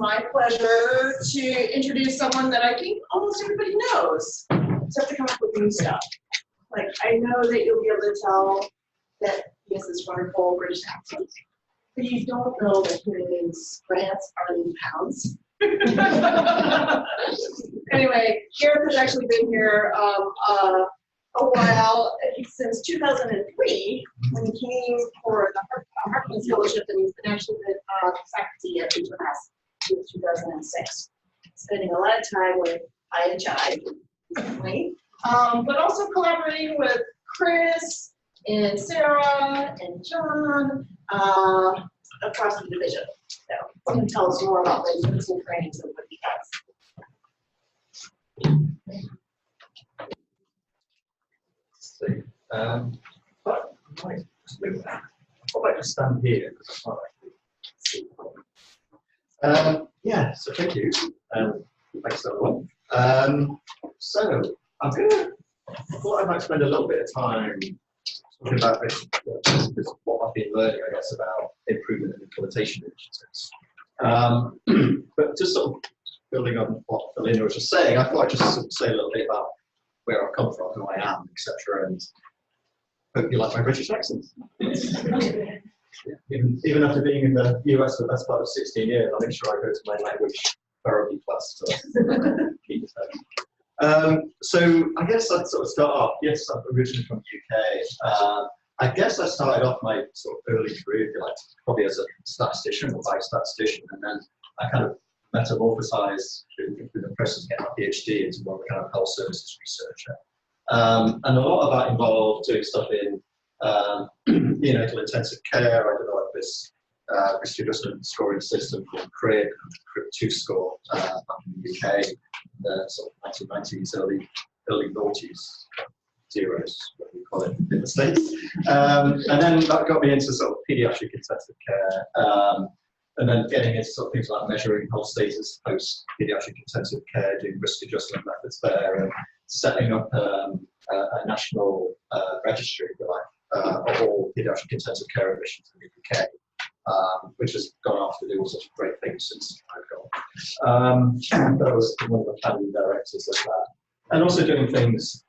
my pleasure to introduce someone that I think almost everybody knows. Just have to come up with new stuff. Like, I know that you'll be able to tell that he has this wonderful British accent, but you don't know that his grants are in pounds. Anyway, Gareth has actually been here a while, since 2003, when he came for the Hartman Fellowship, and he's been actually been faculty at HMS since 2006, spending a lot of time with IHI, recently, but also collaborating with Chris and Sarah and John across the division. So he can tell us more about the nursing trainings and what he does. I might just move that. I might just stand here because I can't actually see. Yeah, so thank you. Thanks everyone. So I thought I might spend a little bit of time talking about this what I've been learning, I guess, about improvement and implementation initiatives. But just sort of building on what Elena was just saying, I thought I'd just sort of say a little bit about where I've come from, who I am, etc. And hope you like my British accent. Even after being in the US for the best part of 16 years, I make sure I go to my language therapy class to keep it going. So I guess I'd sort of start off. Yes, I'm originally from the UK. I guess I started off my sort of early career, if you like, probably as a statistician or biostatistician, and then I kind of metamorphosized through the process of getting my PhD into more of a kind of health services researcher. And a lot of that involved doing stuff in neonatal intensive care. I developed this risk adjustment scoring system called CRIB, CRIB2 score, back in the UK, the sort of 1990s, early noughties, zeros, what we call it in the States. And then that got me into sort of pediatric intensive care. And then getting into sort of things like measuring health status post pediatric intensive care, doing risk adjustment methods there, and setting up a national registry, if you like, of all pediatric intensive care admissions in the UK, which has gone off to do all sorts of great things since I've gone. But I was one of the founding directors of that. And also doing things,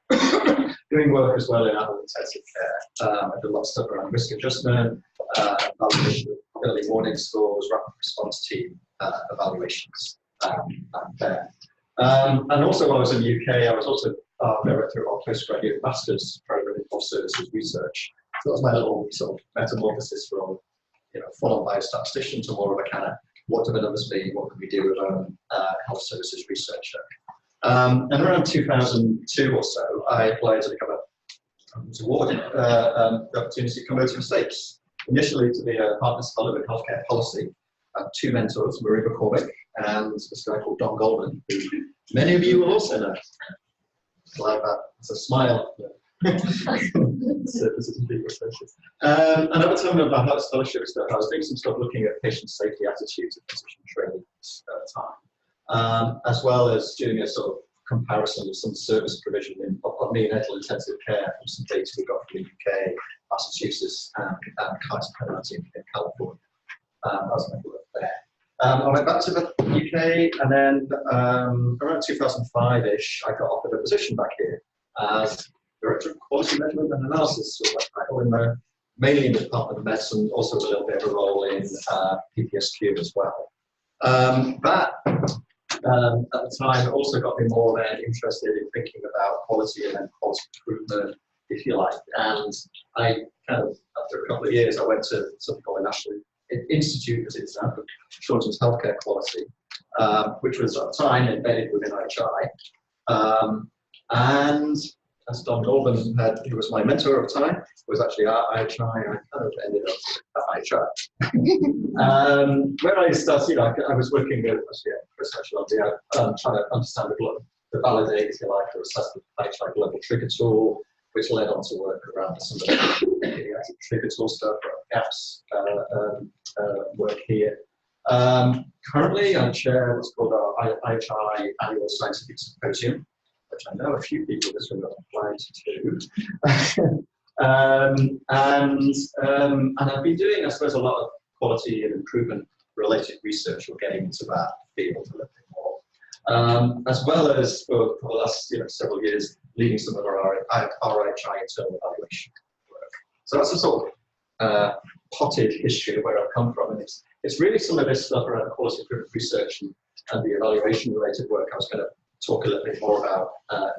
doing work as well in adult intensive care. I did a lot of stuff around risk adjustment, validation of early warning scores, rapid response team evaluations back there. And also while I was in the UK, I was also director of our postgraduate master's program in health services research. So that was my little sort of metamorphosis from, full-on biostatistician to more of a kind of, what do the numbers mean, what can we do with a health services researcher. And around 2002 or so, I applied to become was awarded the opportunity to come over to the States. Initially to be a Partners Fellow in Healthcare Policy. I had two mentors, Marie McCormick and this guy called Don Goldman, who many of you will also know. Like that, it's a smile. And at the time of my health scholarship stuff, I was doing some stuff looking at patient safety attitudes and physician trainings at the time, as well as doing a sort of comparison of some service provision of neonatal intensive care from some data we got from the UK, Massachusetts, and Kaiser Permanente in California. That was my work there. I went back to the UK, and then around 2005-ish, I got offered a position back here as Director of Quality Measurement and Analysis, sort of like title in the, mainly in the Department of Medicine, also a little bit of a role in PPSQ as well. That at the time also got me more then interested in thinking about quality and then quality improvement, if you like. And I kind of, after a couple of years, I went to something called a National Institute, as it's now, for Children's Healthcare Quality, which was at the time embedded within IHI. And as Don Goldman, who was my mentor at the time, was actually at IHI, and I kind of ended up at IHI. When I started, I was working with Chris on trying to understand the validate, if you like, or assess the IHI global trigger tool, which led on to work around some of the trigger tool stuff, gaps work here. Currently, I chair what's called our IHI Annual Scientific Symposium, which I know a few people in this room have applied to. And I've been doing, I suppose, a lot of quality and improvement related research or getting into that field a little bit more. As well as for the last several years, leading some of our RHI internal evaluation work. So that's a sort of potted history of where I've come from, and it's really some of this stuff around quality improvement research and the evaluation related work I was going to talk a little bit more about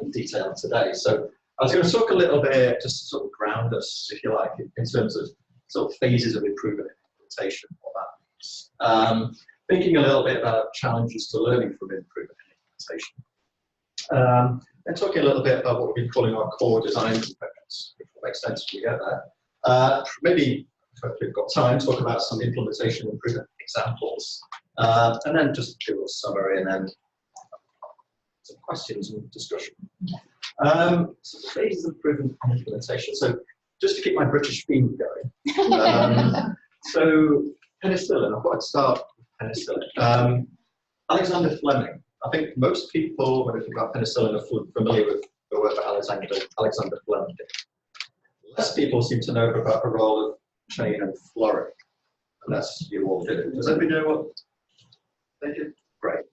in detail today. So I was going to talk a little bit, just to sort of ground us, if you like, in terms of sort of phases of improvement and implementation, what that means. Thinking a little bit about challenges to learning from improvement and implementation. And talking a little bit about what we've been calling our core design components, which will make sense when we get there. Maybe, if we've got time, talk about some implementation improvement examples. And then just do a summary and then some questions and discussion. So the phases of improvement and implementation. So just to keep my British theme going. So penicillin, I thought I'd start with penicillin. Alexander Fleming. I think most people, when they think about penicillin, are familiar with the work that Alexander Fleming did. Less people seem to know about the role of Chain and Florey, unless you all did. Does anybody know what they did? Great.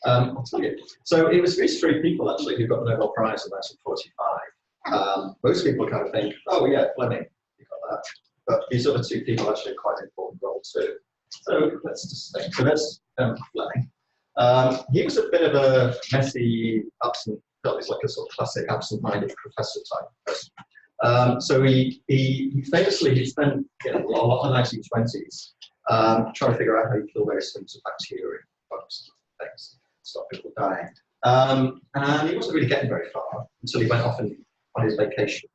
I'll tell you. So it was these three people actually who got the Nobel Prize in 1945. Most people kind of think, oh yeah, Fleming, you got that. But these other two people actually had quite an important role too. So let's just think. So that's Fleming. He was a bit of a messy, absent, felt like a sort of classic absent-minded professor type person. So he famously spent a lot of the 1920s trying to figure out how you kill various things of bacteria, bugs, things, stop people dying. And he wasn't really getting very far until he went off on his vacation.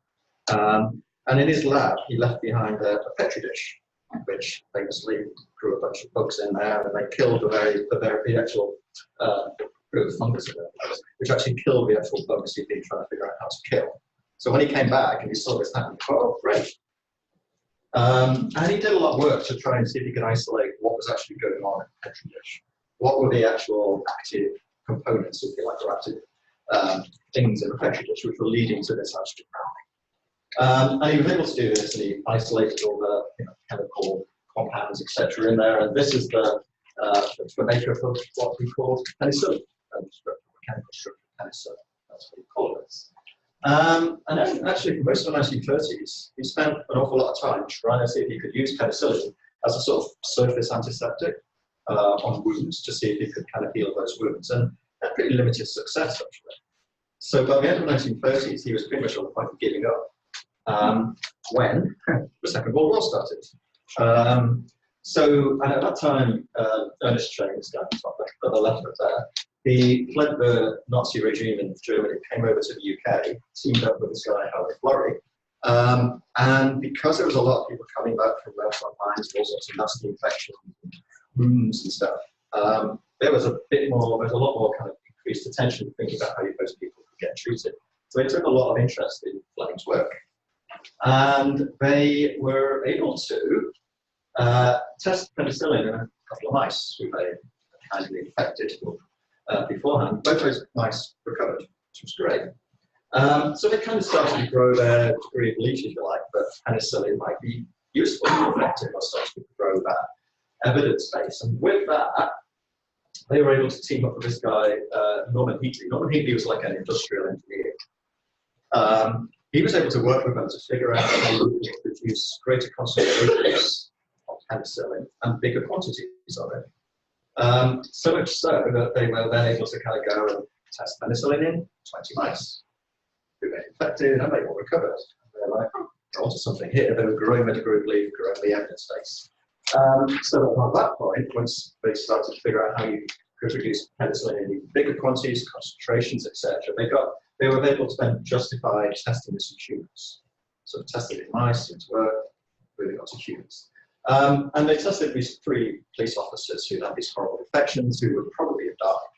And in his lab, he left behind a Petri dish, which famously grew a bunch of bugs in there, and they killed the actual fungus in there, which actually killed the actual bugs he'd been trying to figure out how to kill. So when he came back and he saw this happen, he thought, oh, great. And he did a lot of work to try and see if he could isolate what was actually going on in the Petri dish. What were the actual active components, if you like, or active things in the Petri dish, which were leading to this actual browning. And he was able to do this, and he isolated all the chemical compounds, etc., in there. And this is the makeup of what we call penicillin, the chemical structure of penicillin. That's what we call it. And then actually, for most of the 1930s, he spent an awful lot of time trying to see if he could use penicillin as a sort of surface antiseptic on wounds to see if he could kind of heal those wounds. And had pretty limited success, actually. So by the end of the 1930s, he was pretty much on the point of giving up. When the Second World War started. And at that time, Ernest Chain, this guy on the left of there, he fled the Nazi regime in Germany, came over to the UK, teamed up with this guy, Gareth Florey. And because there was a lot of people coming back from their front lines, all sorts of nasty infections, wounds and stuff, there was a lot more kind of increased attention thinking about how those people could get treated. So they took a lot of interest in Fleming's work. And they were able to test penicillin in a couple of mice who they had kindly infected beforehand. Both those mice recovered, which was great. So they kind of started to grow their degree of belief, if you like, that penicillin might be useful and effective, or started to grow that evidence base. And with that, they were able to team up with this guy, Norman Heatley. Norman Heatley was like an industrial engineer. He was able to work with them to figure out how you could produce greater concentrations of penicillin and bigger quantities of it. So much so that they were then able to kind of go and test penicillin in 20 mice who got infected, and they all recovered. And they're like, oh, we're onto something here. They were growing the degree of belief, growing the evidence base. So at that point, once they started to figure out how you could produce penicillin in bigger quantities, concentrations, etc., they were able to then justify testing this in humans. So they tested it in mice, into work, moving on to humans. And they tested these 3 police officers who had these horrible infections, who would probably have died.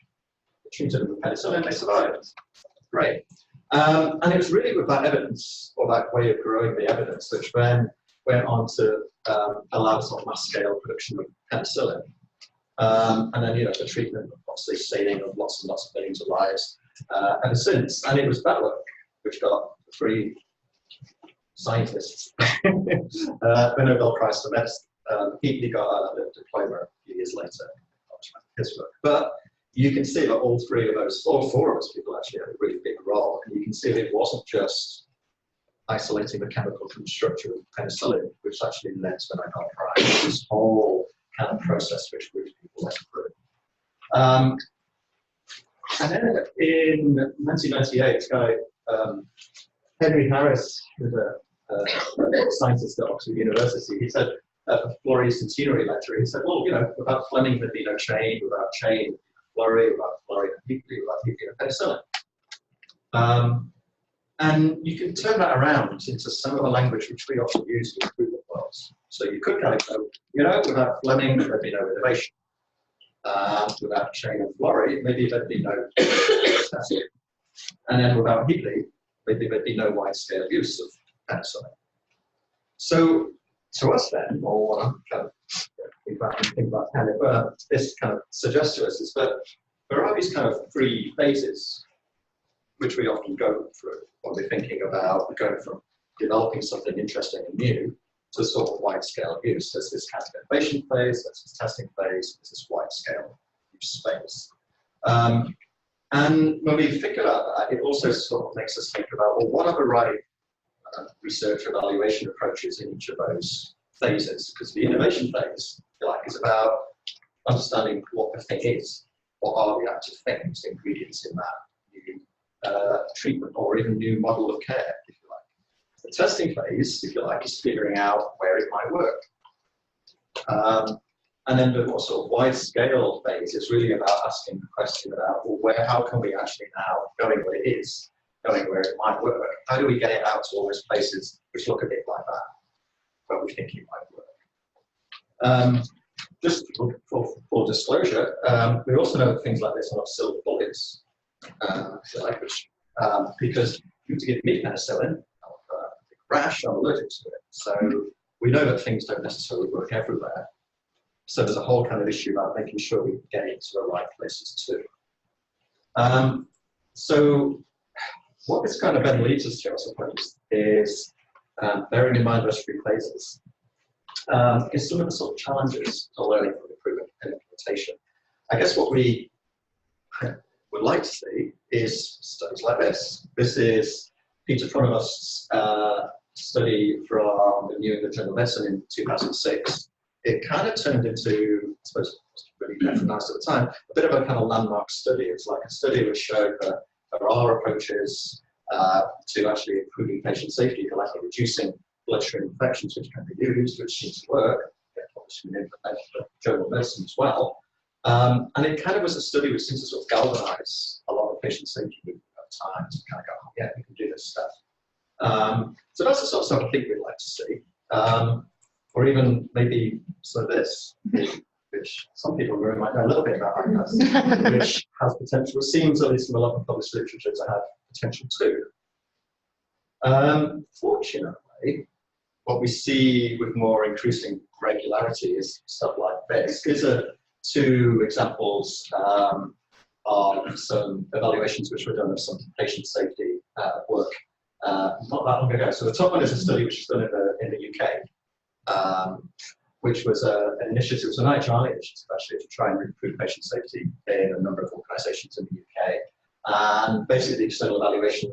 They treated them with penicillin, they survived. Great. And it was really with that evidence, or that way of growing the evidence, which then went on to allow sort of mass-scale production of penicillin. And then, the treatment, obviously, saving of lots and lots of millions of lives ever since. And it was that work which got the 3 scientists the Nobel Prize for Medicine. He got a diploma a few years later. His work. But you can see that all three of those, all four of those people actually had a really big role. And you can see that it wasn't just isolating the chemical structure of penicillin, which actually led to the Nobel Prize. This whole kind of process which people went through. And then in 1998, this guy, Henry Harris, who's a scientist at Oxford University, he said, at the Florey centenary lecture, he said, well, you know, without Fleming, there'd be no chain, without chain, Florey, without Florey, without penicillin. And you can turn that around into some of the language which we often use to improve the worlds. So you could kind of go, you know, without Fleming, there'd be no innovation. Without chain and Florey, maybe there'd be no testing. And then without Heatley, maybe there'd be no wide-scale use of penicillin. So to us then, or what I'm kind of think about kind of this kind of suggests to us is that there are these kind of three phases which we often go through when we're thinking about going from developing something interesting and new to sort of wide-scale use. There's this kind of innovation phase, there's this testing phase, there's this wide-scale use phase. And when we think about that, it also sort of makes us think about, well, what are the right research evaluation approaches in each of those phases? Because the innovation phase, if you like, is about understanding what the thing is. What are the active things, ingredients in that new treatment or even new model of care, if you like. The testing phase, if you like, is figuring out where it might work. And then the more sort of wide-scale phase is really about asking the question about, well, how can we actually now, going where it is, going where it might work, how do we get it out to all those places which look a bit like that, where we think it might work. Just for full disclosure, we also know that things like this are not silver bullets, if you like, which, because to give me penicillin, I'll have a big rash, I'm allergic to it. So we know that things don't necessarily work everywhere. So there's a whole kind of issue about making sure we get it to the right places too. So what this kind of then leads us to, I suppose, is bearing in mind those three phases, is some of the sort of challenges to learning from improvement and implementation. I guess what we would like to see is studies like this. This is Peter Pronovost's study from the New England Journal of Medicine in 2006. It kind of turned into, I suppose, it was really recognized at the time, a bit of a kind of landmark study. It's like a study which showed that there are approaches to actually improving patient safety, like reducing bloodstream infections, which can be used, which seems to work. Obviously, in the Journal of Medicine as well. And it kind of was a study which seems to sort of galvanize a lot of patient safety movement over time to kind of go, oh, yeah, we can do this stuff. So that's the sort of stuff I think we'd like to see. Or even maybe this, which some people really might know a little bit about, I guess, which has potential, seems at least in a lot of published literature to have potential too. Fortunately, what we see with more increasing regularity is stuff like this. These are two examples of some evaluations which were done of some patient safety work not that long ago. So the top one is a study which was done in the UK, which was an initiative, it was an IHR initiative actually to try and improve patient safety in a number of organisations in the UK. And basically the external evaluation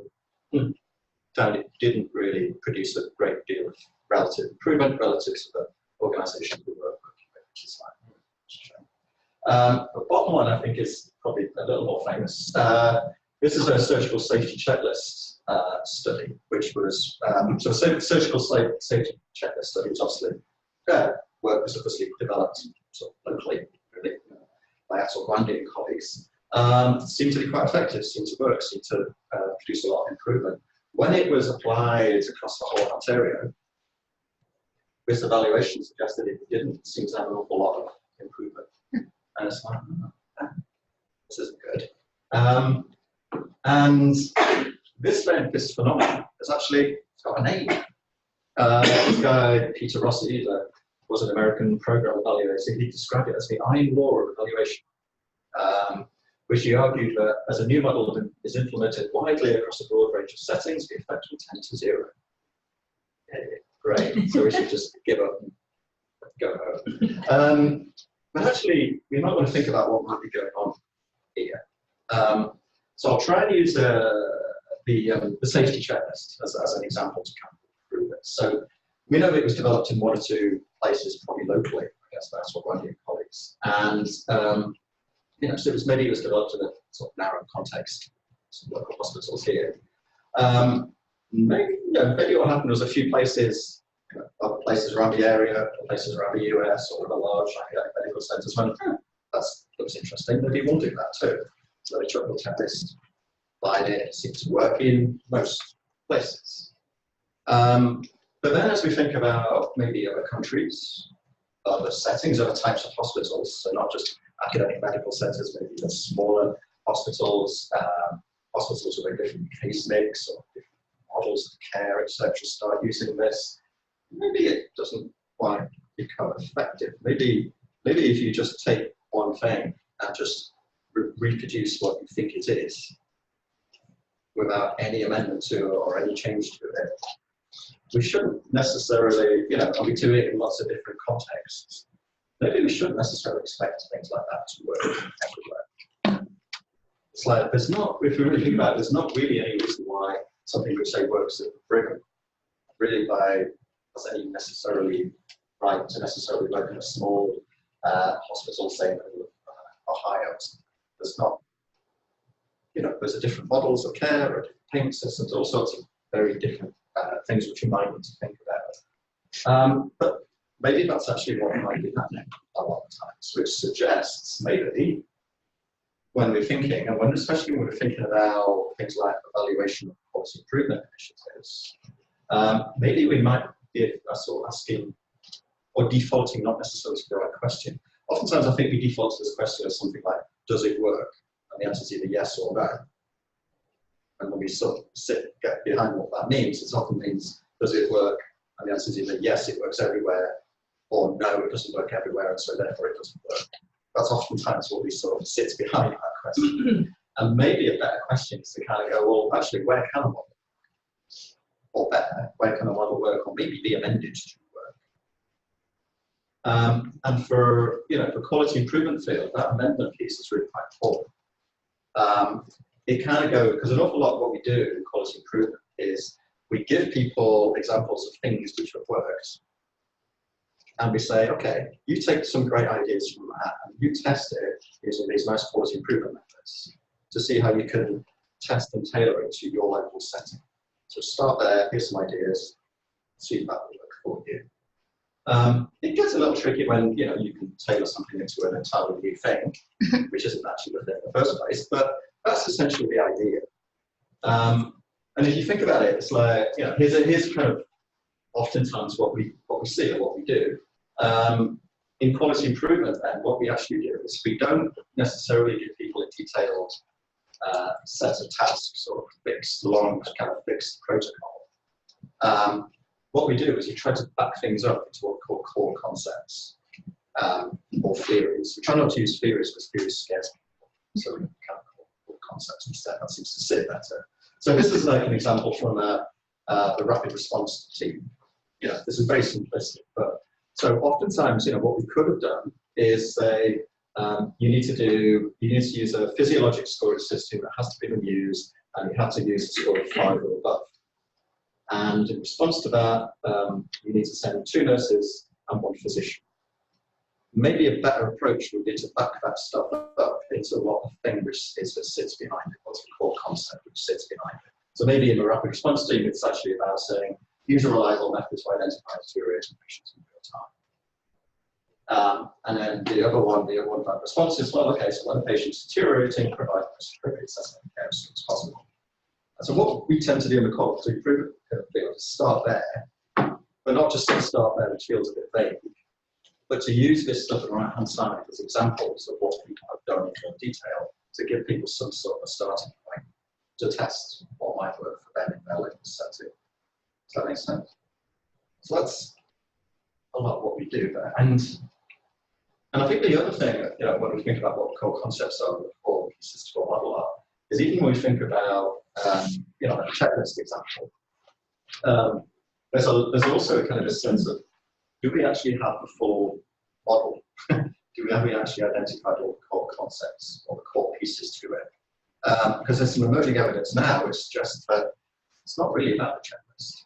found it didn't really produce a great deal of relative improvement relative to the organisations we were working with, which is like, the bottom one I think is probably a little more famous. This is a surgical safety checklist study, which was, so a surgical safety checklist study was obviously, work was obviously developed sort of locally, really, by Axel Grandy and colleagues. Seemed to be quite effective, seemed to work, seemed to produce a lot of improvement. When it was applied across the whole of Ontario, this evaluation suggested it didn't seem to have an awful lot of improvement. And it's like, this isn't good. And this phenomenon has actually got a name. This guy, Peter Rossi, was an American program evaluator. He described it as the iron law of evaluation, which he argued that as a new model is implemented widely across a broad range of settings, the effect will tend to zero. Yeah, great. So we should just give up and go home. but actually, we might want to think about what might be going on here. So I'll try and use the safety checklist as an example to kind of prove it. So we know it was developed in 1 or 2 places, probably locally. I guess that's what one of your colleagues. And so maybe it was developed in a sort of narrow context, some local hospitals here. Maybe what happened was a few places, other places around the area, places around the US, or the large medical centres went, that looks interesting, maybe we'll do that too. So they took the checklist, applied it, it seemed to work in most places. But then as we think about maybe other countries, other settings, other types of hospitals, so not just academic medical centres, maybe the smaller hospitals, hospitals with a different case mix or different models of care, etc., start using this. Maybe it doesn't quite become effective. Maybe if you just take one thing and just reproduce what you think it is without any amendment to it or any change to it, we shouldn't necessarily, and we do it in lots of different contexts. Maybe we shouldn't necessarily expect things like that to work everywhere. It's like there's not, if we really think about it, there's not really any reason why something we say works at Brigham, really by has any necessarily right to necessarily work in a small hospital, say in Ohio. There's not, there's a different models of care or different payment systems, all sorts of very different things which you might need to think about. But maybe that's actually what might be happening a lot of times, which suggests maybe when we're thinking, and especially when we're thinking about things like evaluation of policy improvement initiatives, maybe we might be sort of asking or defaulting not necessarily to the right question. Oftentimes I think we default to this question as something like, does it work? And the answer is either yes or no. And when we sort of get behind what that means, it often means, does it work? And the answer is either yes, it works everywhere, or no, it doesn't work everywhere, and so therefore it doesn't work. That's oftentimes what we sort of sits behind that question. And maybe a better question is to kind of go, well, actually, where can a model work? Or better, where can a model work, or maybe be amended to work? And for the quality improvement field, that amendment piece is really quite important. It kind of goes, because an awful lot of what we do in quality improvement is we give people examples of things which have worked. And we say, okay, you take some great ideas from that and you test it using these nice quality improvement methods to see how you can test and tailor it to your local setting. So start there, here's some ideas, see if that will work for you. It gets a little tricky when you can tailor something into an entirely new thing, which isn't actually the thing in the first place, but that's essentially the idea. And if you think about it, it's like, here's kind of oftentimes what we see and what we do. In quality improvement then, what we actually do is we don't necessarily give people a detailed set of tasks or fixed protocol. What we do is we try to back things up into what we call core concepts or theories. We try not to use theories because theories scares people, so we kind of call core concepts instead. That seems to sit better. So this is like an example from the rapid response team. This is very simplistic, but so oftentimes, what we could have done is say, you need to use a physiologic scoring system that has to be used, and you have to use a score of 5 or above. And in response to that, you need to send 2 nurses and 1 physician. Maybe a better approach would be to back that stuff up into what the thing which sits behind it, what's the core concept which sits behind it. So maybe in a rapid response team, it's actually about saying, use a reliable method to identify deteriorating patients in real time. And then the other one about response is, well, okay, so when a patient's deteriorating, provide the appropriate assessment of care as soon as possible. And so what we tend to do in the quality improvement field is start there, but not just start there, which feels a bit vague, but to use this stuff on the right-hand side as examples of what people have done in more detail to give people some sort of starting point to test what might work for them in their local setting. Does that make sense? So that's a lot of what we do there. And I think the other thing, when we think about what core concepts are or pieces to a model are, is even when we think about, a checklist example, there's also kind of a sense of, do we actually have the full model? have we actually identified all the core concepts or the core pieces to it? Because there's some emerging evidence now which suggests that it's not really about the checklist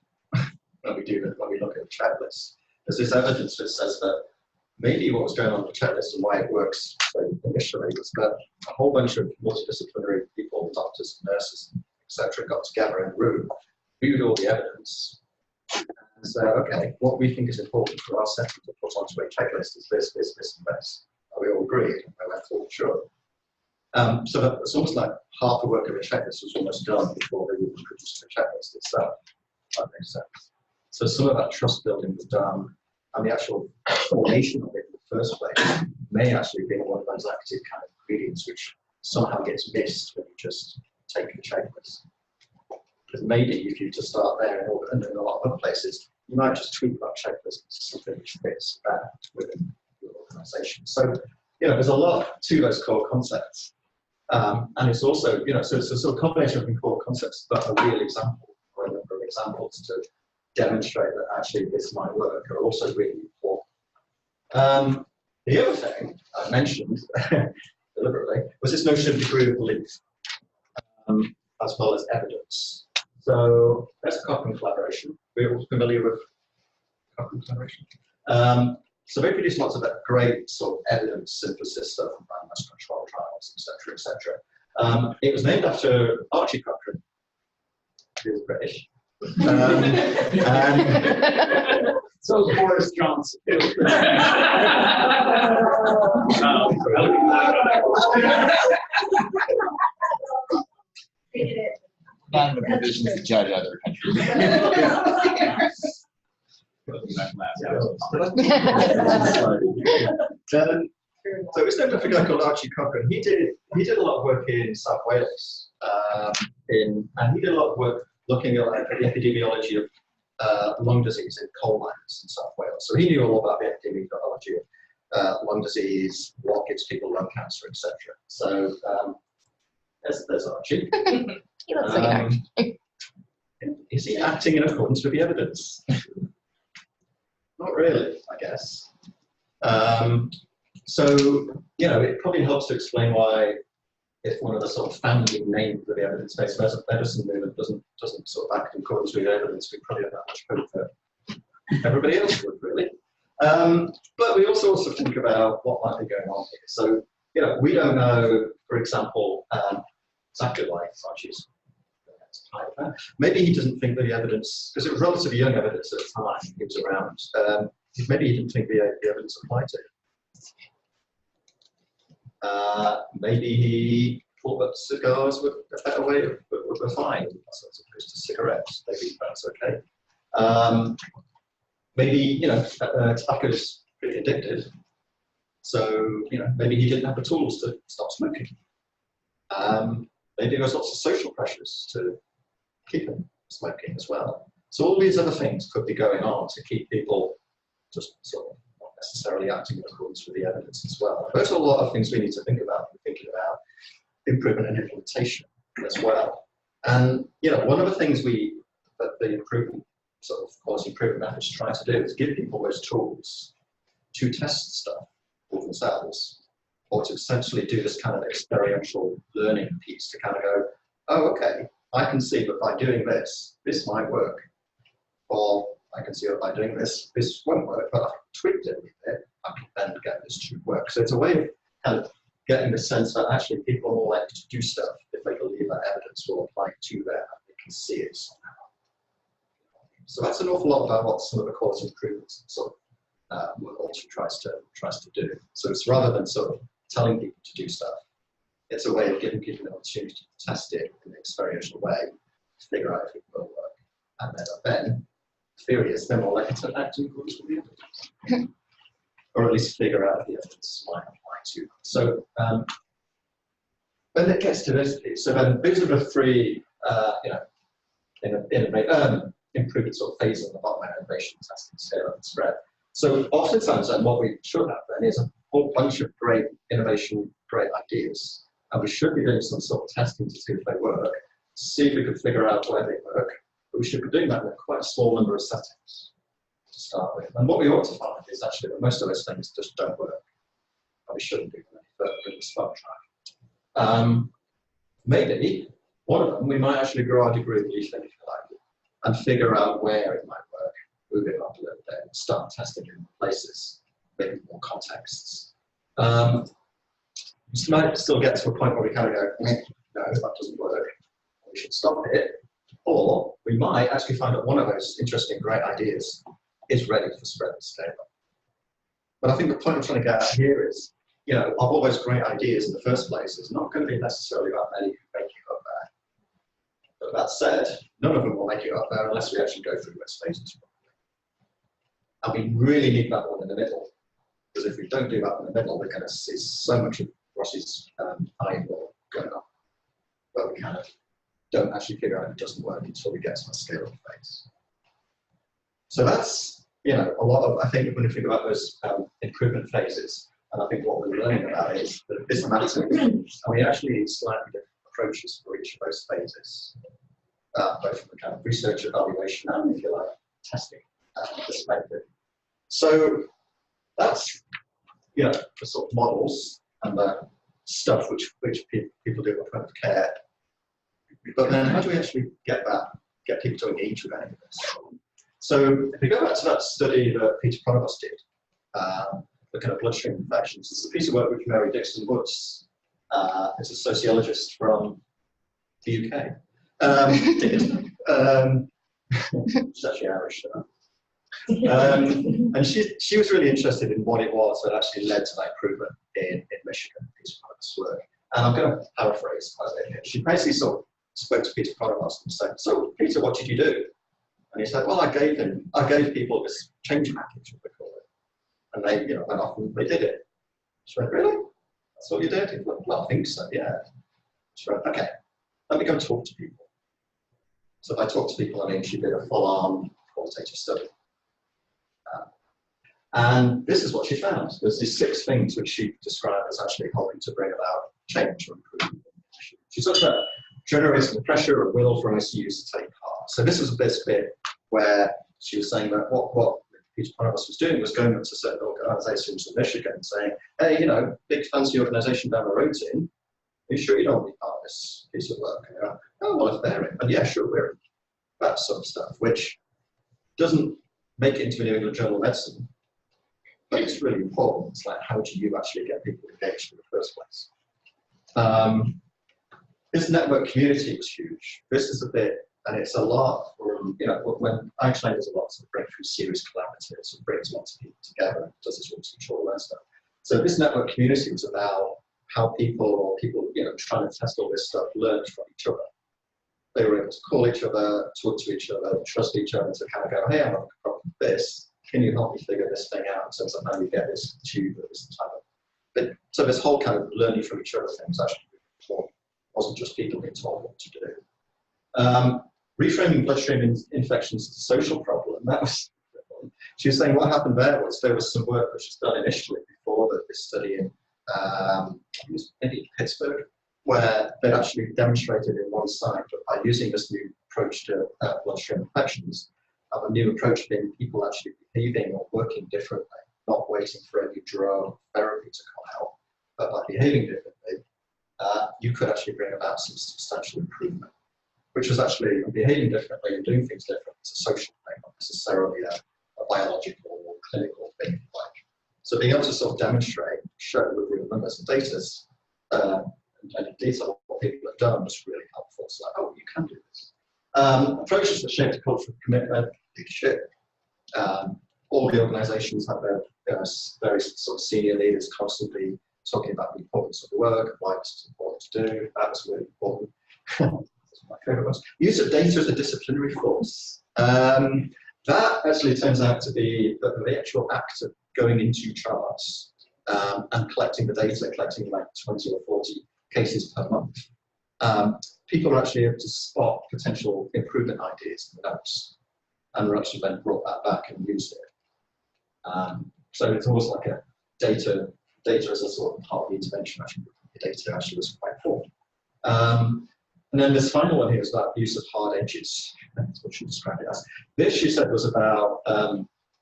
when we look at the checklist. There's this evidence that says that maybe what was going on with the checklist and why it works so initially was that a whole bunch of multidisciplinary people, doctors, nurses, etc., got together in a room, viewed all the evidence, and said, okay, what we think is important for our setting to put onto a checklist is this, this, this, and this. And we all agreed, and we went forward, sure. So that it's almost like half the work of a checklist was almost done before they even produced the checklist itself. That makes sense. So some of that trust building was done, and the actual formation of it in the first place may actually be one of those active kind of ingredients which somehow gets missed when you just take a checklist. Because maybe if you just start there and in a lot of other places, you might just tweak that checklist to something which fits better within your organisation. So, there's a lot to those core concepts. And it's also, so it's a sort of combination of core concepts, but a real example or a number of examples to demonstrate that actually this might work are also really important. The other thing I mentioned deliberately was this notion of degree of belief, as well as evidence. So that's Cochrane collaboration. We're all familiar with Cochrane collaboration. So they produce lots of great sort of evidence synthesis stuff, randomized control trials, etc., etc. It was named after Archie Cochrane, who was British. So is Boris Johnson. Not in a position to judge other countries. So it's named after a guy called Archie Cochrane. He did a lot of work in South Wales, and he did a lot of work looking at the epidemiology of lung disease in coal mines in South Wales. So he knew all about the epidemiology of lung disease, what gives people lung cancer, etc. So there's Archie. He looks like Archie. Is he acting in accordance with the evidence? Not really, I guess. So, it probably helps to explain why if one of the sort of founding names of the evidence-based medicine movement doesn't sort of act in accordance with the evidence, we probably have that much hope that everybody else would, really. But we also think about what might be going on here. So, we don't know, for example, exactly why Archie's maybe he doesn't think that the evidence, because it was relatively young evidence at the time he was around, maybe he didn't think the evidence applied to him. Maybe he thought that cigars were a better way were fine as opposed to cigarettes. Maybe that's okay. Maybe, tobacco is pretty addictive. So, maybe he didn't have the tools to stop smoking. Maybe there was lots of social pressures to keep him smoking as well. So all these other things could be going on to keep people just sort of not necessarily acting in accordance with the evidence as well. Those are a lot of things we need to think about when thinking about improvement and implementation as well. And one of the things that the improvement sort of quality improvement methods try to do is give people those tools to test stuff for themselves, or to essentially do this kind of experiential learning piece to kind of go, oh, okay, I can see that by doing this, this might work. Or I can see that by doing this, this won't work, but I've tweaked it a bit, I can then get this to work. So it's a way of kind of getting the sense that actually people are more likely to do stuff if they believe that evidence will apply to them and they can see it somehow. So that's an awful lot about what some of the quality improvements sort of world tries to do. So it's rather than sort of telling people to do stuff, it's a way of giving people an opportunity to test it in an experiential way, to figure out if it will work. And then the theory is they're more likely to act in accordance with the evidence. Or at least figure out if the evidence might apply to them. So when it gets to this piece, so then these are the three improvement sort of phases on the bottom: innovation, testing, scale, and spread. So oftentimes then what we should have then is a whole bunch of great innovation, great ideas. And we should be doing some sort of testing to see if they work, see if we could figure out where they work. But we should be doing that in quite a small number of settings to start with. And what we ought to find is actually that most of those things just don't work. probably shouldn't do them any further in the spark track. Maybe one of them, we might actually grow our degree of leaflet, if you like, and figure out where it might work, move it up a little bit, and start testing it in places, maybe more contexts. We might still get to a point where we kind of go, no, that doesn't work, we should stop it. Or we might actually find that one of those interesting, great ideas is ready for spread and scale up. But I think the point I'm trying to get at here is, you know, of all those great ideas in the first place, it's not going to be necessarily about many who make it up there. But that said, none of them will make it up there unless we actually go through those phases properly. And we really need that one in the middle, because if we don't do that in the middle, we're going to see so much of Ross's iron ore going on, but we kind of don't actually figure out if it doesn't work until we get to a scale-up phase. So that's, you know, a lot of, I think when you think about those improvement phases, and I think what we're learning about is that this matters, and we actually need slightly different approaches for each of those phases, both from the kind of research evaluation and, if you like, testing perspective. So that's, you know, the sort of models and the stuff which people do with point of care. But then how do we actually get people to engage with any of this? So if we go back to that study that Peter Pronovost did, the kind of bloodstream infections, it's a piece of work with Mary Dixon Woods. It's a sociologist from the UK. She's actually Irish. And she was really interested in what it was that actually led to that improvement in Michigan, Peter Pronovost's work. And I'm going to paraphrase quite a bit here. She basically sort of spoke to Peter Pronovost and said, "So, Peter, what did you do?" And he said, "Well, I gave people this change package, what we call it, and they, you know, went off and they did it." She went, "Really? That's what you did?" He went, "Well, I think so, yeah." She went, "Okay, let me go and talk to people." So if I talked to people, I mean, she did a full-on qualitative study. And this is what she found. There's these 6 things which she described as actually helping to bring about change or improvement. She talked about generating the pressure or will for ICUs to take part. So this was this bit where she was saying that what Peter Pronovost was doing was going up to certain organisations in Michigan and saying, "Hey, you know, big fancy organisation down the road's in. Are you sure you don't want to be part of this piece of work?" And they go, "Oh, well, if they're in, and yeah, sure, we're in." That sort of stuff, which doesn't make it into a New England Journal of Medicine, but it's really important. It's like, how do you actually get people engaged in the first place? This network community was huge. This is a bit, and it's a lot from, you know, when I explain there's a lot of breakthrough series collaboratives and brings lots of people together and does this research all that stuff. So this network community was about how people, you know, trying to test all this stuff, learned from each other. They were able to call each other, talk to each other, trust each other to kind of go, "Hey, I'm having a problem with this. Can you help me figure this thing out in terms of how you get this tube or this type of..." But, so this whole kind of learning from each other thing was actually important. It wasn't just people being told what to do. Reframing bloodstream infections as a social problem, that was, she was saying what happened there was some work which was done initially before this study in, it was maybe Pittsburgh, where they actually demonstrated in one site that by using this new approach to bloodstream infections, a new approach being people actually behaving or working differently, not waiting for any drug therapy to come out, but by behaving differently, you could actually bring about some substantial improvement, which was actually behaving differently and doing things differently. It's a social thing, not necessarily a biological or clinical thing. Like. So being able to sort of demonstrate, show with real numbers and data, and in detail what people have done was really helpful. So like, oh, you can do this. Approaches that shaped a culture of commitment, leadership. All the organisations have their very sort of senior leaders constantly talking about the importance of the work, why it's important to do. That was really important. That's my favourite ones. Use of data as a disciplinary force. That actually turns out to be the actual act of going into charts and collecting the data, collecting like 20 or 40 cases per month. People are actually able to spot potential improvement ideas in the notes, and we're actually then brought that back and used it. So it's almost like a data as a sort of part of the intervention. Actually, the data actually was quite important. And then this final one here is about the use of hard edges. That's what she described it as. This, she said, was about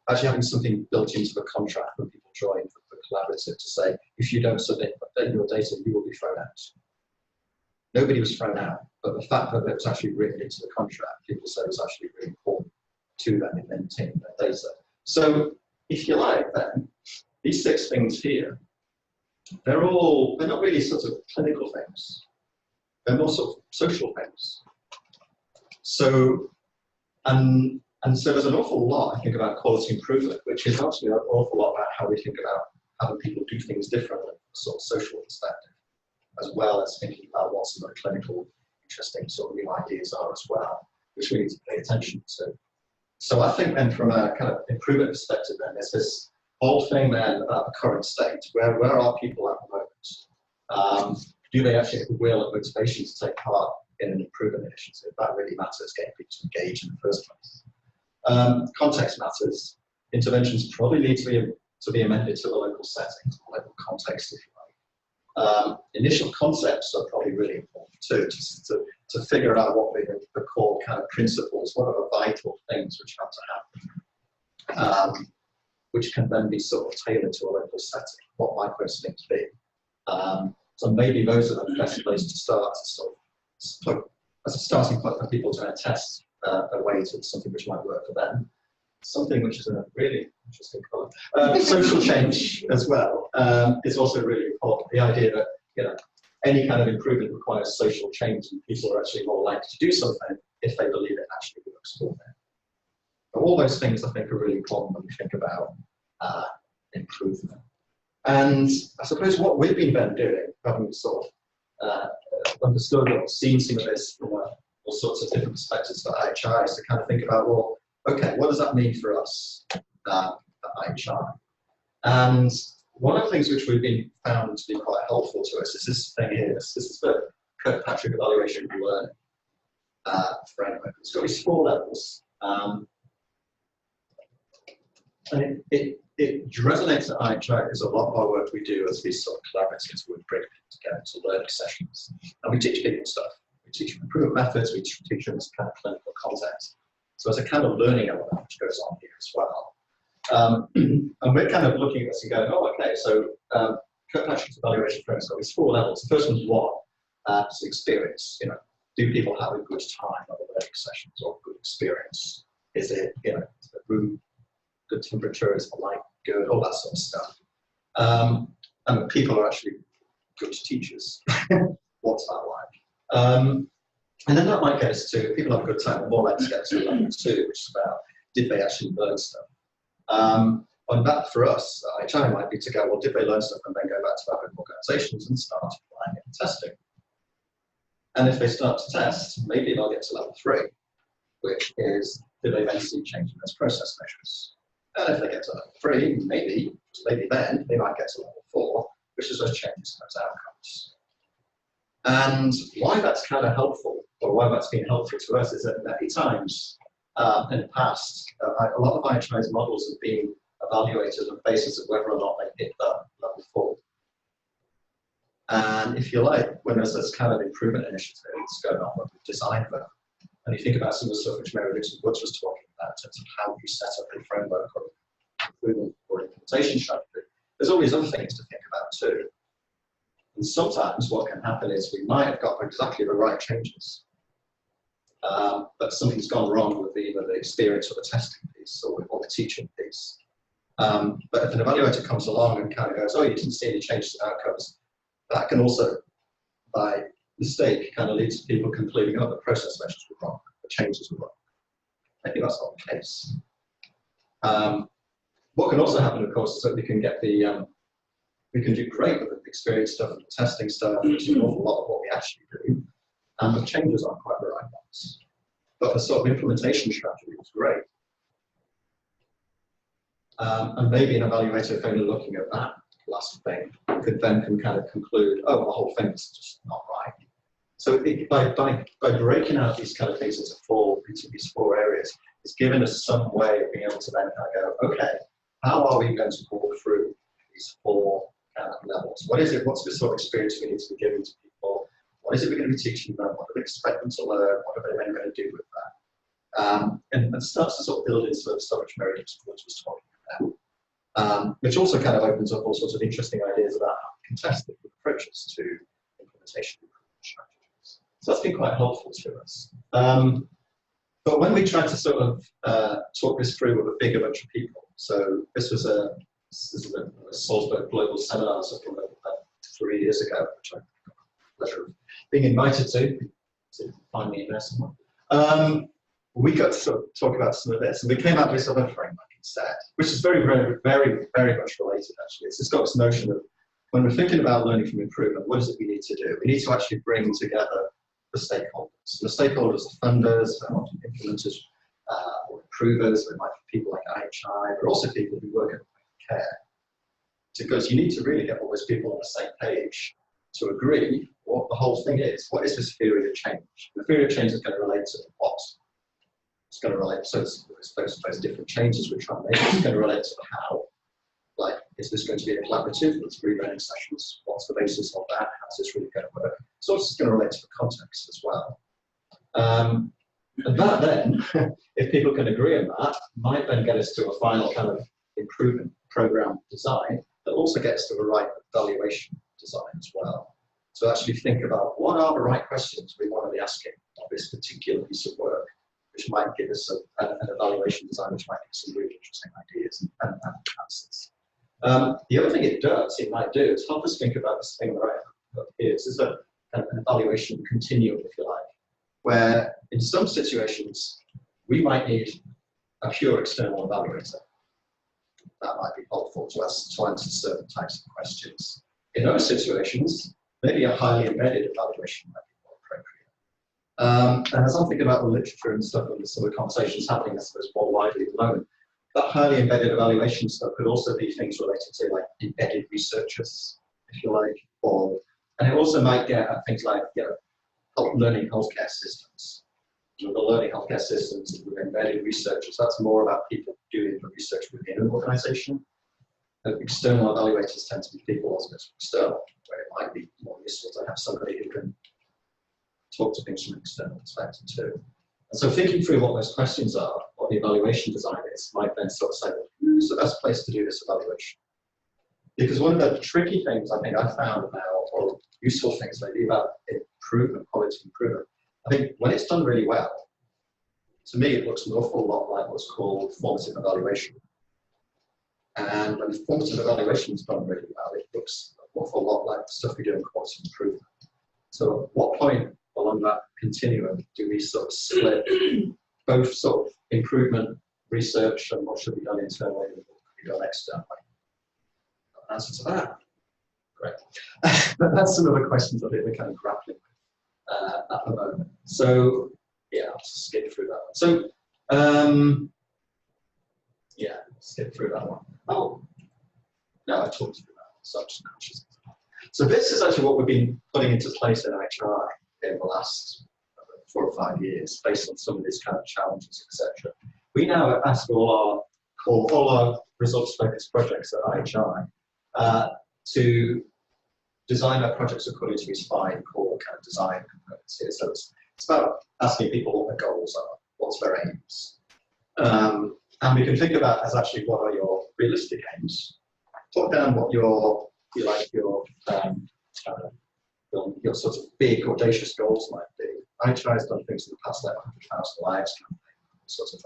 actually having something built into the contract when people join for collaborative to say, if you don't update your data, you will be thrown out. Nobody was thrown out, but the fact that it was actually written into the contract, people said it was actually really important to them in maintaining their data. So if you like, then these 6 things here, they're not really sort of clinical things. They're more sort of social things. So, and so there's an awful lot, I think, about quality improvement, which is actually an awful lot about how we think about having people do things differently from a sort of social perspective, as well as thinking about what some of the clinical, interesting sort of new ideas are as well, which we need to pay attention to. So I think then from a kind of improvement perspective, then there's this whole thing then about the current state. Where are people at the moment? Do they actually have the will and motivation to take part in an improvement initiative? That really matters, getting people to engage in the first place. Context matters. Interventions probably need to be amended to the local setting, local context, if you like. Initial concepts are probably really important too, just to figure out what the core kind of principles, what are the vital things which have to happen, which can then be sort of tailored to a local setting. What might those things be? So maybe those are the best place to start, to sort of, as a starting point for people to test a way to something which might work for them. Something which is a really interesting colour. Social change as well is also really important. The idea that any kind of improvement requires social change, and people are actually more likely to do something if they believe it actually works for them. But all those things I think are really important when we think about improvement. And I suppose what we've been then doing, having sort of understood or seen some of this from all sorts of different perspectives for IHI, is to kind of think about, well, okay, what does that mean for us at IHI? And one of the things which we've been found to be quite helpful to us is this thing here. This is the Kirkpatrick Evaluation and Learning framework. It's got these 4 levels. And it resonates at IHI because a lot of our work we do as these sort of collaboratives, we bring people together to learning sessions. And we teach people stuff. We teach them improvement methods, we teach them this kind of clinical context. So there's a kind of learning element which goes on here as well. And we're kind of looking at this and going, oh, okay, so Kirkpatrick's evaluation framework's got these 4 levels. The first one's what? It's experience. Do people have a good time at the learning sessions or good experience? Is it, is the room good temperature, is the light good, all that sort of stuff. And people are actually good teachers. What's that like? And then that might get us to, people have a good time, and more likely to get us to level 2, which is about, did they actually learn stuff? And that for us, IHI might be to go, well, did they learn stuff and then go back to their own organizations and start applying it and testing? And if they start to test, maybe they'll get to level 3, which is, do they then see change in those process measures? And if they get to level 3, maybe then, they might get to level 4, which is those changes in those outcomes. And why that's kind of helpful, or why that's been helpful to us, is that many times in the past, a lot of IHI's models have been evaluated on the basis of whether or not they hit that level 4. And if you like, when there's this kind of improvement initiative that's going on, when we've designed them, and you think about some of the stuff which Mary Woods was talking about in terms of how you set up a framework or improvement or implementation strategy, there's all these other things to think about too. And sometimes what can happen is we might have got exactly the right changes, but something's gone wrong with either the experience or the testing piece or the teaching piece. But if an evaluator comes along and kind of goes, oh, you didn't see any changes in outcomes, that can also, by mistake, kind of lead to people concluding, oh, the process measures were wrong, the changes were wrong. Maybe that's not the case. What can also happen, of course, is that we can get we can do great with the experience stuff and the testing stuff, which is an awful lot of what we actually do, and the changes aren't quite the right ones. But the sort of implementation strategy was great. And maybe an evaluator, if only looking at that last thing, could then kind of conclude, oh, the whole thing is just not right. So by breaking out these kind of things into these 4 areas, it's given us some way of being able to then kind of go, okay, how are we going to walk through these 4 kind of levels? What is it? What's the sort of experience we need to be giving to people? What is it we're going to be teaching them? What do we expect them to learn? What are they then going to do with that? And it starts to sort of build into the stuff which Mary was talking which also kind of opens up all sorts of interesting ideas about how we can test different approaches to implementation strategies. So that's been quite helpful to us. But when we tried to sort of talk this through with a bigger bunch of people, so this is a Salzburg Global Seminar from about 3 years ago, which I got the pleasure of being invited to find me in there somewhere. We got to sort of talk about some of this, and we came out with this other framework instead, which is very, very, very, very much related, actually. It's got this notion of when we're thinking about learning from improvement, what is it we need to do? We need to actually bring together the stakeholders. The stakeholders are funders, they're often implementers or improvers, they might be people like IHI, but also people who work at care. Because you need to really get all those people on the same page to agree what the whole thing is. What is this theory of change? The theory of change is going to relate to what? It's going to relate, so it's those different changes we're trying to make. It's going to relate to the how. Like, is this going to be a collaborative? Let's rerunning sessions. What's the basis of that? How's this really going to work? So it's going to relate to the context as well. And that then, if people can agree on that, might then get us to a final kind of improvement program design that also gets to the right evaluation design as well. So actually think about what are the right questions we want to be asking of this particular piece of work, which might give us an evaluation design, which might give us some really interesting ideas and answers. The other thing it might do, is help us think about this thing right up here. This is an evaluation continuum, if you like, where in some situations we might need a pure external evaluator. That might be helpful to us to answer certain types of questions. In those situations, maybe a highly embedded evaluation might be more appropriate. And as I'm thinking about the literature and stuff and some of the conversations happening, I suppose, more widely at the moment, that highly embedded evaluation stuff could also be things related to like embedded researchers, if you like, and it also might get at things like learning healthcare systems. The learning healthcare systems with embedded researchers, that's more about people doing the research within an organization. External evaluators tend to be people also external, where it might be more useful to have somebody who can talk to things from an external perspective too. And so thinking through what those questions are, what the evaluation design is, might then sort of say, well, who's the best place to do this evaluation? Because one of the tricky things I think I found about, or useful things maybe about improvement, quality improvement, I think when it's done really well, to me it looks an awful lot like what's called formative evaluation. And when formative evaluation is done really well, it looks an awful lot like the stuff we do in quality improvement. So at what point along that continuum do we sort of split both sort of improvement research and what should be done internally and what should be done externally? Got an answer to that? Great. But that's some of the questions I think we're kind of grappling with at the moment. So yeah, I'll just skip through that one. So yeah, skip through that one. Oh, no, I talked through that one, so I'm just conscious of that. So this is actually what we've been putting into place in HR in the last 4 or 5 years, based on some of these kind of challenges, etc. We now ask all our results-focused projects at IHI to design our projects according to these 5 core kind of design components here. So it's about asking people what their goals are, what's their aims. And we can think about as actually what are your realistic aims. Talk down what your sort of big, audacious goals might be. IHI has done things in the past like 100,000 lives campaign, sort of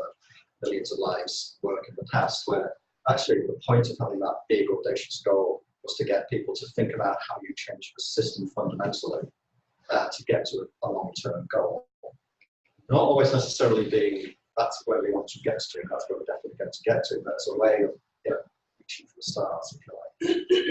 millions of lives work in the past, where actually the point of having that big, audacious goal was to get people to think about how you change the system fundamentally to get to a long-term goal. Not always necessarily being that's where we want to get to, that's where we're definitely going to get to, but it's a way of reaching for the stars, if you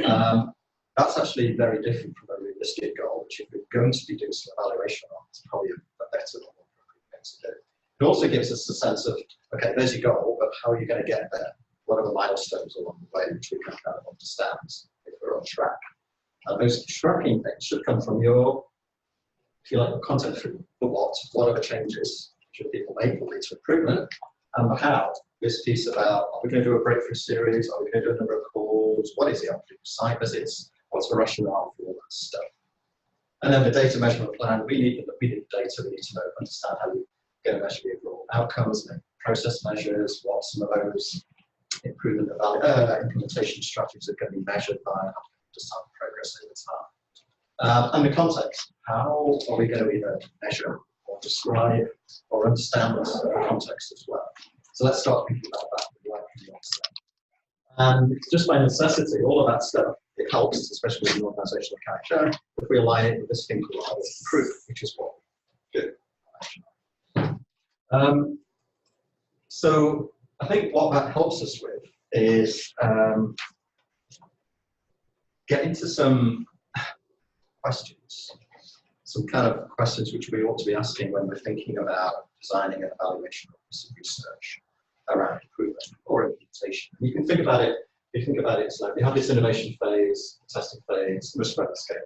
like. That's actually very different from a realistic goal, which if we're going to be doing some evaluation on, it's probably a better or more appropriate thing to do. It also gives us a sense of, okay, there's your goal, but how are you going to get there? What are the milestones along the way which we can kind of understand if we're on track? And those tracking things should come from your, if you like, the content for the what are the changes should people make will lead to improvement, and the how. This piece about, are we going to do a breakthrough series? Are we going to do a number of calls? What is the object of site visits? What's the rationale for all that stuff? And then the data measurement plan, we need the data, we need to know, understand how we're going to measure the overall outcomes, and process measures, what some of those implementation strategies are going to be measured by just time progress over time. And the context, how are we going to either measure or describe or understand the context as well? So let's start thinking about that. And just by necessity, all of that stuff, it helps, especially with an organizational character, if we align it with this thing called proof, which is what we do. So I think what that helps us with is get into some questions, some kind of questions which we ought to be asking when we're thinking about designing an evaluation or piece of research around improvement or implementation. And you can think about it, if you think about it, it's like we have this innovation phase, testing phase, risk scale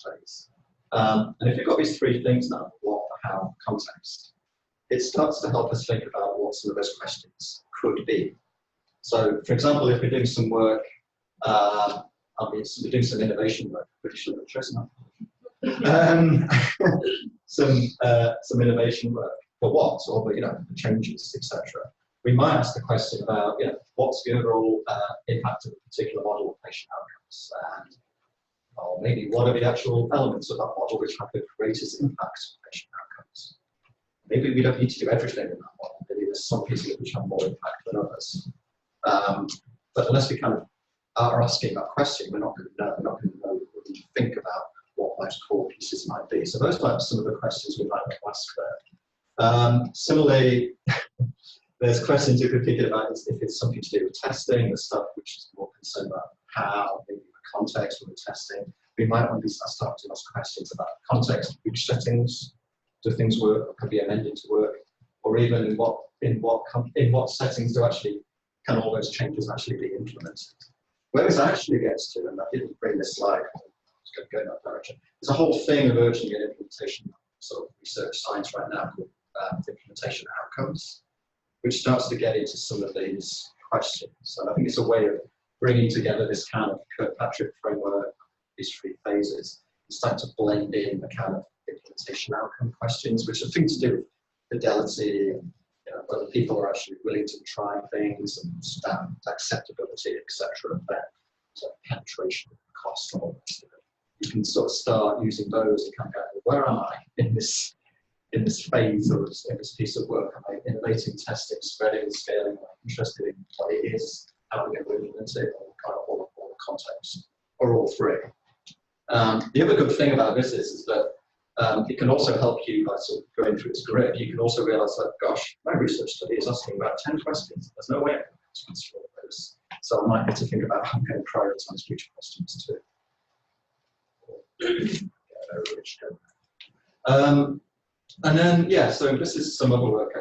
phase. And if you've got these three things now, what, how, context, it starts to help us think about what some of those questions could be. So, for example, if we're doing some work, we're doing some innovation work, pretty sure that shows up. Some innovation work for what, or the changes, etc. We might ask the question about, what's the overall impact of a particular model of patient outcomes, and or maybe what are the actual elements of that model which have the greatest impact on patient outcomes. Maybe we don't need to do everything in that model. Maybe there's some pieces which have more impact than others. But unless we kind of are asking that question, we're not going to know. We're not going to know what we think about what those core pieces might be. So those might be some of the questions we might ask there. Similarly, there's questions you could think about if it's something to do with testing, the stuff which is more concerned about how, maybe the context of the testing. We might want to start to ask questions about context, which settings do things work, or could be amended to work, or even in what settings can all those changes actually be implemented. Where this actually gets to, and I didn't bring this slide, I'm just going to go in that direction. There's a whole thing emerging in implementation sort of research science right now called implementation outcomes, which starts to get into some of these questions. And I think it's a way of bringing together this kind of Kirkpatrick framework, these three phases, and start to blend in the kind of implementation outcome questions, which are things to do with fidelity, and whether people are actually willing to try things, and acceptability, etc. And then penetration, cost, and all that stuff. You can sort of start using those and kind of go, where am I in this phase or in this piece of work? Am I innovating, testing, spreading, scaling? Am I interested in what it is, how we're going to implement it, or kind of all the context, or all three? The other good thing about this is that it can also help you by sort of going through its grid. You can also realize that, gosh, my research study is asking about 10 questions. There's no way I can answer all of those. So I might have to think about how I'm going to prioritize future questions too. And then, so this is some other work I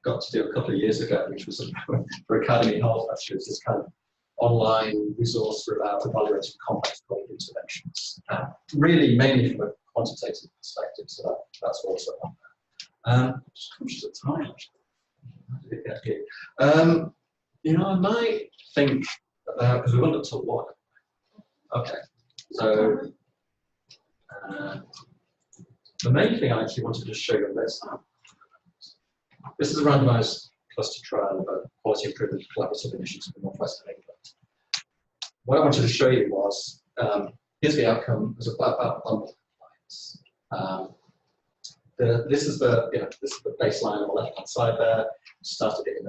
got to do a couple of years ago, which was for Academy Health, actually. It's this kind of online resource about evaluating complex chronic interventions, really mainly from a quantitative perspective, so that's also on there. Just conscious of time, actually. I might think about, because we went up to one. Okay, so the main thing I actually wanted to show you on this is a randomized cluster trial of a quality improvement collaborative initiative in Northwestern England. What I wanted to show you was, here's the outcome, it was about bundle compliance. This is the baseline on the left-hand side there. Started it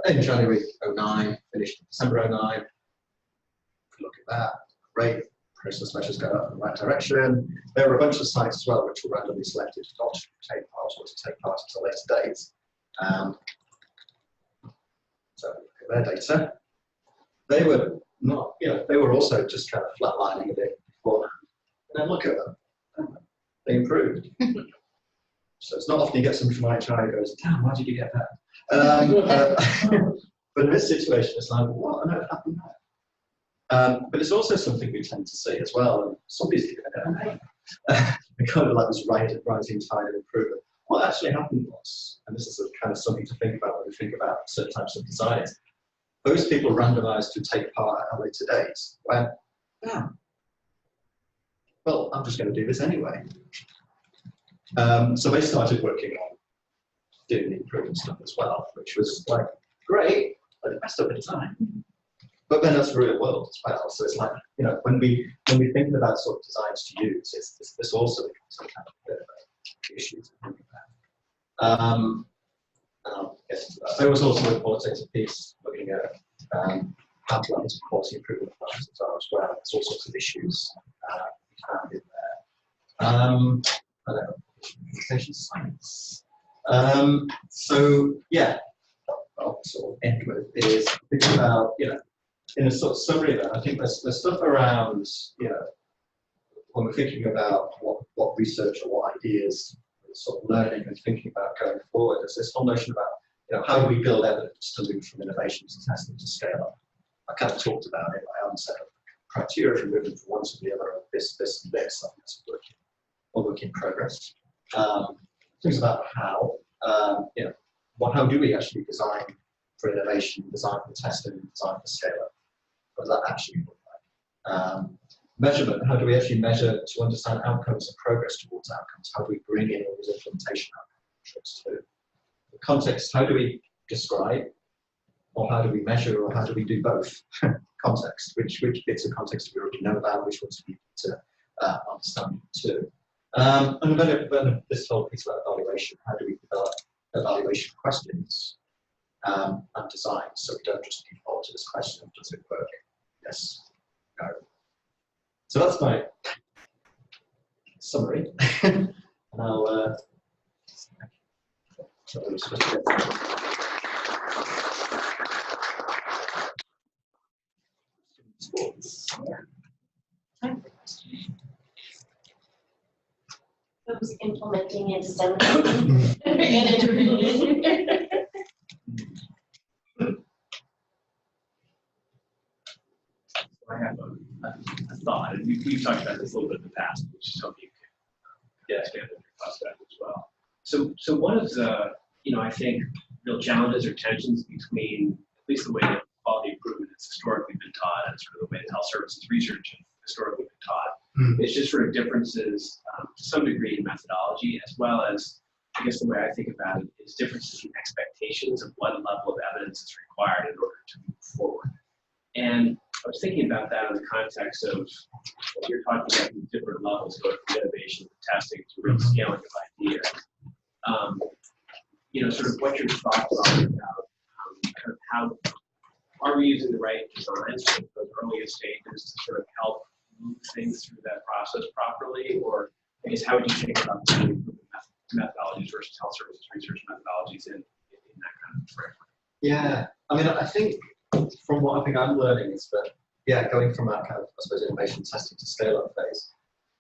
in January 09, finished in December 09. Look at that, great. Process measures go up in the right direction. There were a bunch of sites as well which were randomly selected not to take part or to take part at a later date. So look at their data. They were not, they were also just kind of flatlining a bit beforehand. And then look at them. They improved. So it's not often you get somebody from IHI who goes, damn, why did you get that? But in this situation, it's like, what on earth happened there? But it's also something we tend to see as well, and somebody's giving it a name. Kind of like this rising tide of improvement. What actually happened was, and this is kind of something to think about when we think about certain types of designs, those people randomized to take part at a later date went, damn, well, I'm just going to do this anyway. So they started working on doing the improvement stuff as well, which was like, great, the best of the time. But then that's the real world as well. So it's like, when we're thinking about sort of designs to use, it's also becomes some kind of bit of an issue to think about. There was also a qualitative piece looking at how to into quality improvement plans as well. There's all sorts of issues found in there. I don't know, communication science. So yeah, I'll sort of end with is thinking about, in a sort of summary there, I think there's stuff around, when we're thinking about what research or what ideas, sort of learning and thinking about going forward, there's this whole notion about, how do we build evidence to move from innovation to testing to scale up? I kind of talked about it. I haven't set up criteria for moving from one to the other, this, and this. I think it's a work in progress. Things about how, how do we actually design for innovation, design for testing, design for scale up? What does that actually look like? Measurement, how do we actually measure to understand outcomes and progress towards outcomes? How do we bring in all these implementation outcomes too? The context, how do we describe, or how do we measure, or how do we do both? Context, which bits of context do we already know about, which ones do we need to understand too? And then this whole piece about evaluation, how do we develop evaluation questions and design so we don't just default to this question of does it work? Yes, no. So that's my summary. And I'll It was implementing and disseminating and integrating. I have a thought, and we've talked about this a little bit in the past, which is something you can expand on your thoughts about as well. So one of the, I think, real challenges or tensions between at least the way that quality improvement has historically been taught and sort of the way that health services research has historically been taught, it's just sort of differences to some degree in methodology, as well as, I guess the way I think about it is differences in expectations of what level of evidence is required in order to move forward. And I was thinking about that in the context of what you're talking about these different levels, going from innovation to testing to real scaling of ideas. Sort of what your thoughts are about kind of how are we using the right designs for those earliest stages to sort of help move things through that process properly, or I guess how would you think about the methodologies versus health services research methodologies in that kind of framework? Yeah, I mean, I think from what I think I'm learning is that, going from that kind of, I suppose, innovation testing to scale up phase,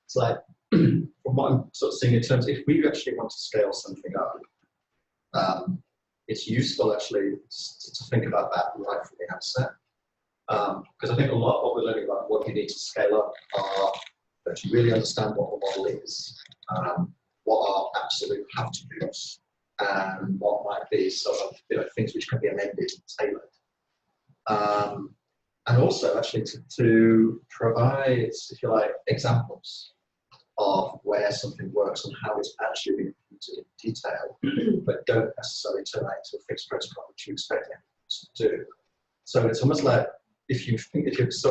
it's like, from what I'm sort of seeing in terms, if we actually want to scale something up, it's useful actually to think about that right from the outset. Because I think a lot of what we're learning about what you need to scale up are that you really understand what the model is, what are absolute have-to-dos, and what might be sort of things which can be amended and tailored. And also actually to provide, if you like, examples of where something works and how it's actually been implemented in detail, but don't necessarily turn out into a fixed protocol which you expect everyone to do. So it's almost like if you think that's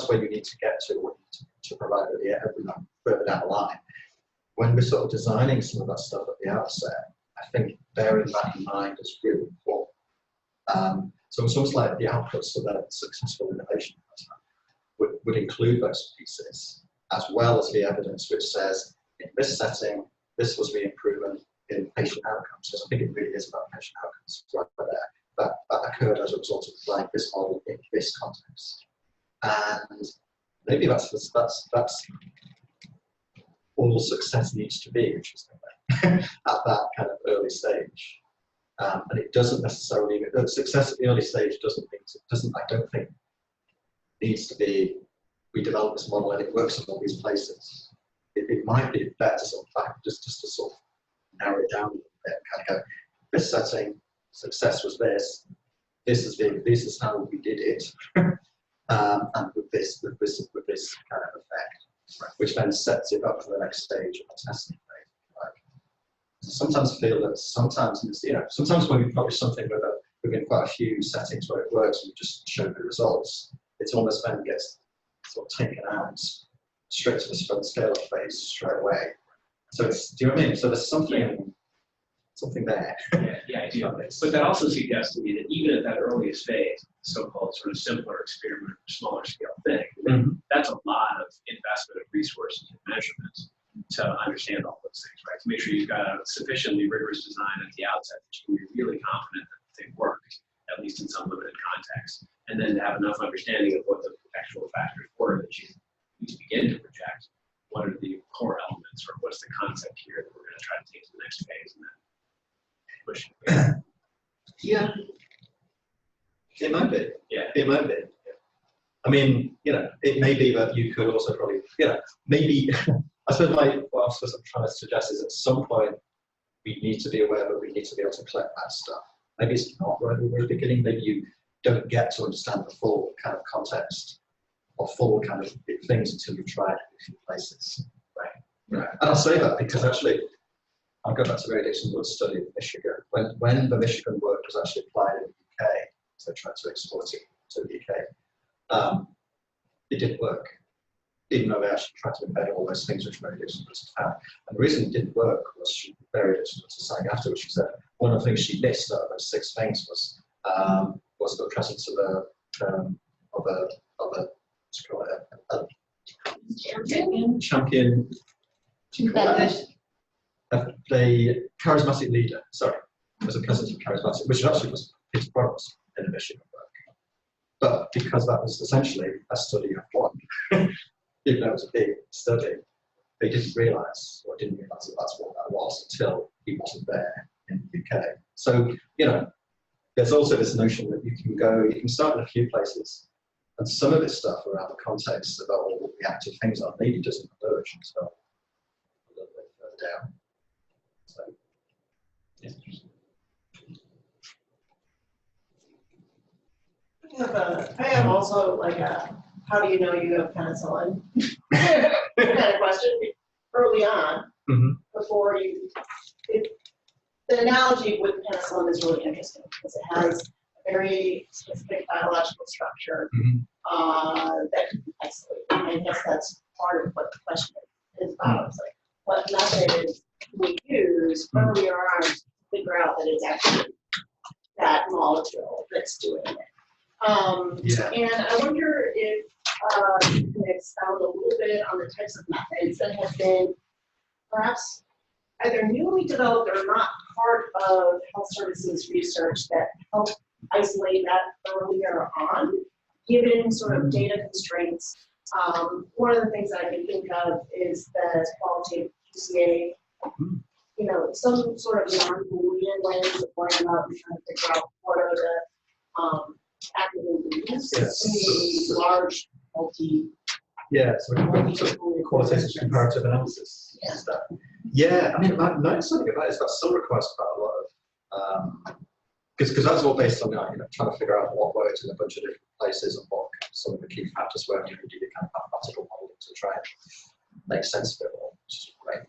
where you need to get to, what you need to provide further down the line. When we're sort of designing some of that stuff at the outset, I think bearing that in mind is really important. So it's almost like the outputs of that successful innovation would include those pieces, as well as the evidence which says, in this setting, this was the improvement in patient outcomes. Because I think it really is about patient outcomes right there. That occurred as a result of applying this model in this context. And maybe that's all success needs to be, interestingly, at that kind of early stage. And it doesn't necessarily, success at the early stage I don't think, needs to be, we develop this model and it works in all these places. It might be better just to sort of narrow it down a little bit and kind of go, this setting, success was this is how we did it, and with this kind of effect, right, which then sets it up for the next stage of the testing phase. Right? So sometimes I feel that sometimes when we publish something with within quite a few settings where it works, and you just show the results, it almost then gets sort of taken out straight to the front scale phase straight away. So it's, do you know what I mean? So there's something there. Yeah, I do. But that also suggests to me that even at that earliest phase, so-called sort of simpler experiment, smaller scale thing, that's a lot of investment of resources and measurements to understand all those things, right? To make sure you've got a sufficiently rigorous design at the outset that you can be really confident that the thing works, at least in some limited context, and then to have enough understanding of what the actual factors were that you begin to project. What are the core elements, or what's the concept here that we're going to try to take to the next phase, and then push it. Yeah. It might be. Yeah. It might be. I mean, it may be that you could also probably, maybe, I suppose what I'm trying to suggest is at some point we need to be aware that we need to be able to collect that stuff. Maybe it's not right at the very beginning. Maybe you don't get to understand the full kind of context or full kind of things until you've tried a few places. Right. And I'll say that because actually, I'll go back to Ray Dixon Wood's study in Michigan. When the Michigan work was actually applied in the UK, so tried to export it to the UK, it didn't work, even though they actually tried to embed all those things which Ray Dixon Wood found. And the reason it didn't work was she Ray Dixon Wood saying afterwards, she said one of the things she missed out of those 6 things was the presence of a what's it called, a champion. The charismatic leader, was a presence of charismatic, which actually was his progress in the Michigan work. But because that was essentially a study of one, even though it was a big study, they didn't realise that that's what that was until he wasn't there in the UK. So, there's also this notion that you can start in a few places, and some of this stuff around the context about all the active things are maybe doesn't emerge until a little bit further down. So, yeah. I have also like a, how do you know you have penicillin kind of question early on, before the analogy with penicillin is really interesting because it has a very specific biological structure that can be isolated. And I guess that's part of what the question is about. It's like, what method can we use earlier on to figure out that it's actually that molecule that's doing it? And I wonder if you can expound a little bit on the types of methods that have been perhaps either newly developed or not part of health services research that help isolate that earlier on, given sort of data constraints. One of the things that I can think of is the qualitative PCA, some sort of non-Boolean ways of going about and trying to figure out what are the active ingredients in the large so qualitative comparative analysis stuff. Yeah, I mean, my understanding of that is that still requires quite a lot of, because that's all based on trying to figure out what works in a bunch of different places and what some of the key factors were, and you do the kind of mathematical modeling to try and make sense of it all, which is great.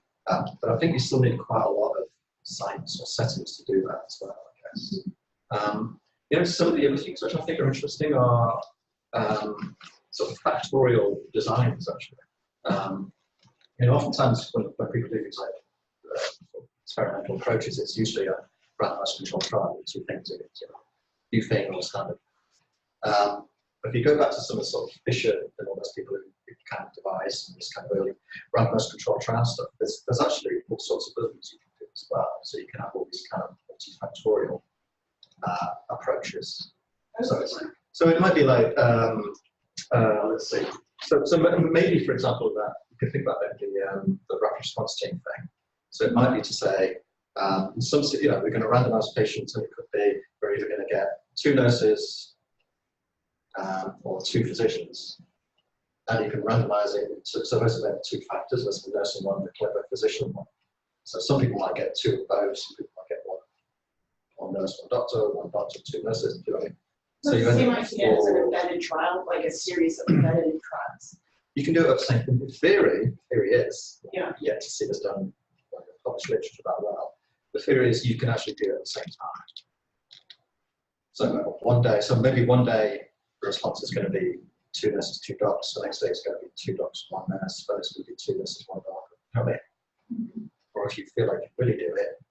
But I think you still need quite a lot of science or settings to do that as well, I guess. Some of the other things which I think are interesting are sort of factorial designs, actually. Oftentimes when people do things like experimental approaches, it's usually a randomized controlled trial with 2 things in it, new thing or standard. But if you go back to some of the sort of Fisher and all those people who kind of devise this kind of early randomized controlled trial stuff, there's actually all sorts of other things you can do as well. So you can have all these kind of multifactorial approaches. So it might be like, let's see. So maybe, for example, that you could think about the rapid response team thing. So it might be to say, we're going to randomize patients, and it could be we're either going to get 2 nurses or 2 physicians, and you can randomize it. So those are 2 factors. There's the nurse and one, the clever physician one. So some people might get 2 of those. Some people might get one nurse, 1 doctor, 1 doctor, 2 nurses. Do you know what I mean? So you same idea as an embedded trial, like a series of embedded trials. You can do it at the same time. In theory is yet to see this done in published literature that well. The theory is you can actually do it at the same time. So one day, so maybe one day the response is going to be 2 nurses, 2 docs. The next day it's going to be 2 docs, 1 nurse. But it's going to be 2 nurses, 1 doc. You know what I mean? Or if you feel like you really do it,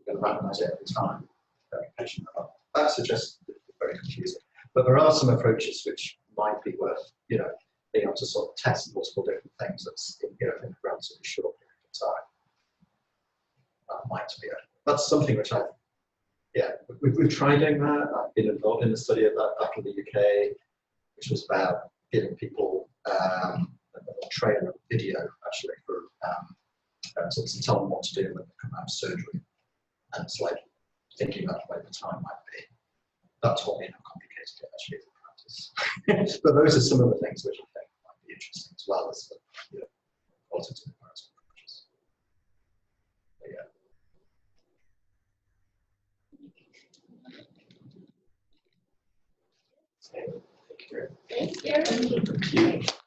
you're going to randomize it every time. That suggests it's very confusing. But there are some approaches which might be worth, being able to sort of test multiple different things that's, in a relatively short period of time. That might be it. That's something which we've tried doing that. I've been involved in the study of that back in the UK, which was about giving people a trailer video actually for to tell them what to do when they come out of surgery. And it's like thinking about what the time might be. That taught me how complicated it actually is in practice. But those are some of the things which I think might be interesting as well as the qualitative comparison approaches. But yeah. Thanks, Gareth.